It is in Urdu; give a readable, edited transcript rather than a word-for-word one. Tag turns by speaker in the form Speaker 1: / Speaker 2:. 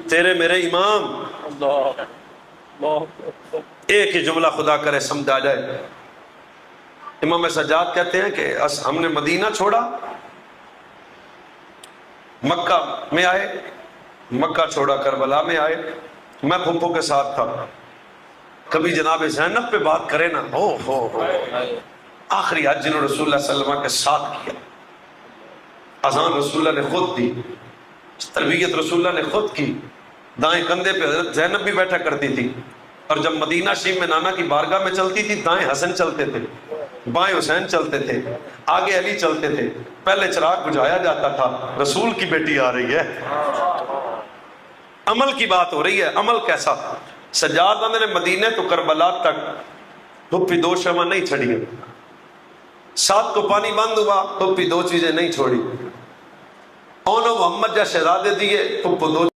Speaker 1: تیرے میرے امام. ایک ہی جملہ خدا کرے سمجھا جائے. امام سجاد کہتے ہیں کہ ہم نے مدینہ چھوڑا، مکہ میں آئے، مکہ چھوڑا کربلا میں آئے. میں پھپھو کے ساتھ تھا. کبھی جناب زینب پہ بات کرے نا، آخری حج جنہوں رسول اللہ صلی اللہ علیہ وسلم کے ساتھ کیا، اذان رسول اللہ نے خود دی، تربیت رسول اللہ نے خود کی. دائیں کندھے پہ حضرت زینب بھی بیٹھا کرتی تھی، اور جب مدینہ شریف میں نانا کی بارگاہ میں چلتی تھی، دائیں حسن چلتے تھے، بائیں حسین چلتے تھے، آگے علی چلتے تھے. پہلے چراغ بجھایا جاتا تھا، رسول کی بیٹی آ رہی ہے. عمل کی بات ہو رہی ہے. عمل کیسا؟ سجاد نے مدینے تو کربلا تک پھپھی دو شمع نہیں چھڑی، ساتھ کو پانی بند ہوا، پھپھی دو چیزیں نہیں چھوڑی. اونو محمد جا شہزادے دیے، پھپھو دو